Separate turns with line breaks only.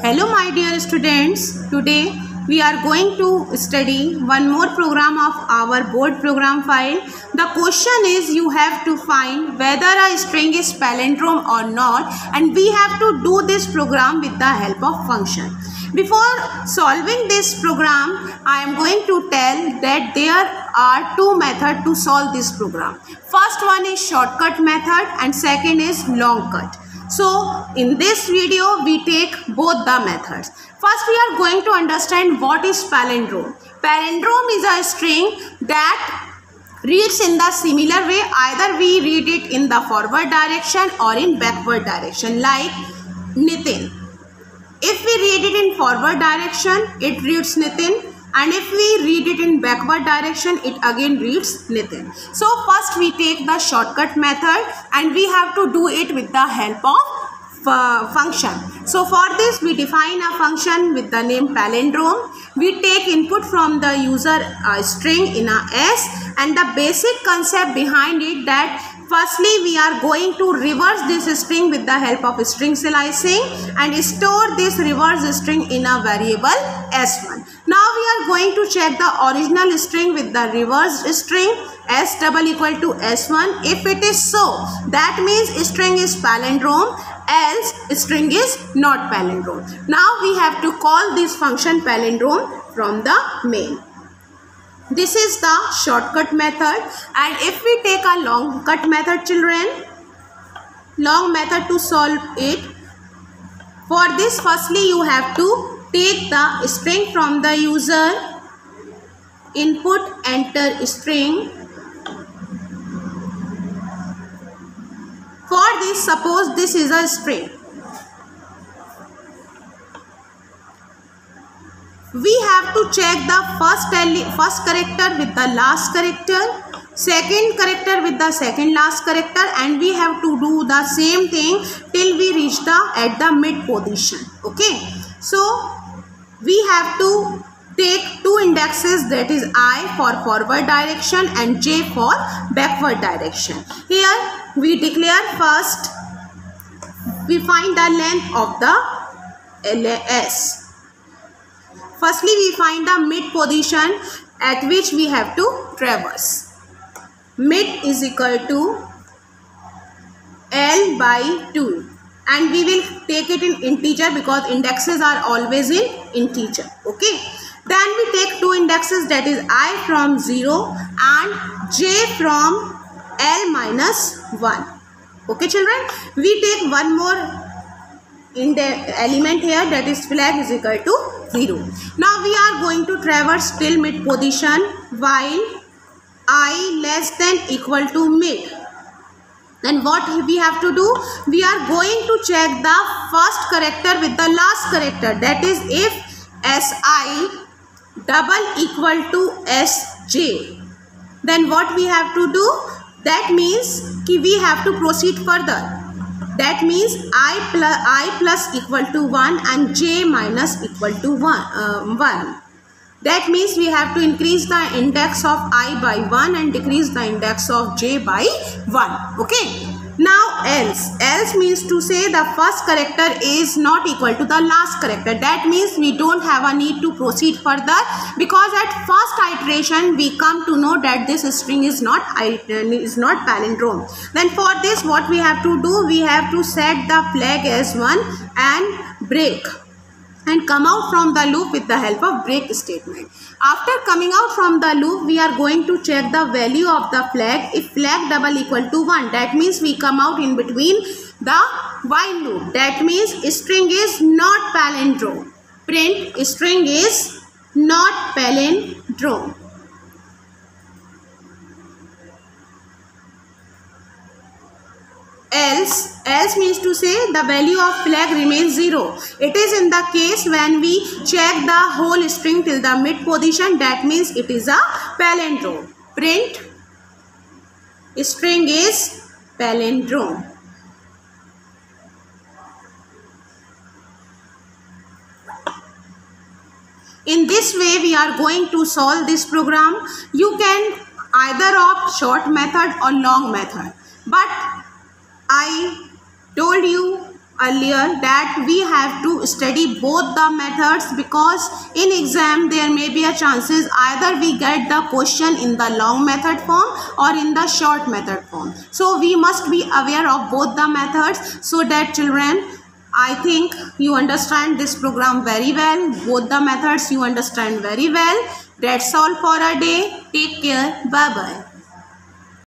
Hello my dear students, today we are going to study one more program of our board program file. The question is you have to find whether a string is palindrome or not, and we have to do this program with the help of function. Before solving this program, I am going to tell that there are two methods to solve this program. First one is shortcut method and second is long cut. So in this video we take both the methods. First we are going to understand what is palindrome. Palindrome is a string that reads in the similar way. Either we read it in the forward direction or in backward direction, like Nitin. If we read it in forward direction, it reads Nitin, and if we read it in backward direction, it again reads Nitin. So first we take the shortcut method and we have to do it with the help of function. So for this we define a function with the name palindrome. We take input from the user string in a S, and the basic concept behind it that firstly we are going to reverse this string with the help of string slicing and store this reverse string in a variable S1. Now we are going to check the original string with the reversed string S double equal to S1. If it is so, that means string is palindrome, else string is not palindrome. Now we have to call this function palindrome from the main. This is the shortcut method, and if we take a long cut method, children, long method to solve it, for this firstly you have to take the string from the user, input, enter string. For this, suppose this is a string. We have to check the first character with the last character, second character with the second last character, and we have to do the same thing till we reach at the mid position. Okay, so we have to take two indexes, that is I for forward direction and J for backward direction. Here we declare first, we find the length of the S. Firstly, we find the mid position at which we have to traverse. Mid is equal to L by 2, and we will take it in integer because indexes are always in integer. Okay. Then we take two indexes, that is I from 0 and J from L minus 1. Okay children. We take one more in the element here, that is flag is equal to 0. Now we are going to traverse till mid position while I less than equal to mid. Then what we have to do? We are going to check the first character with the last character, that is if Si double equal to Sj, then what we have to do? That means we have to proceed further. That means I plus equal to 1 and j minus equal to 1. That means we have to increase the index of I by 1 and decrease the index of j by 1. Okay. Now else means to say the first character is not equal to the last character. That means we don't have a need to proceed further, because at first iteration we come to know that this string is not palindrome. Then for this what we have to do? We have to set the flag as 1 and break and come out from the loop with the help of break statement. After coming out from the loop, we are going to check the value of the flag. If flag double equal to 1, that means we come out in between the while loop. That means string is not palindrome. Print string is not palindrome. Else means to say the value of flag remains 0. It is in the case when we check the whole string till the mid position, that means it is a palindrome. Print string is palindrome. In this way we are going to solve this program. You can either opt short method or long method, but I told you earlier that we have to study both the methods, because in exam there may be a chances either we get the question in the long method form or in the short method form. So we must be aware of both the methods, so that children, I think you understand this program very well. Both the methods you understand very well. That's all for a day. Take care. Bye bye.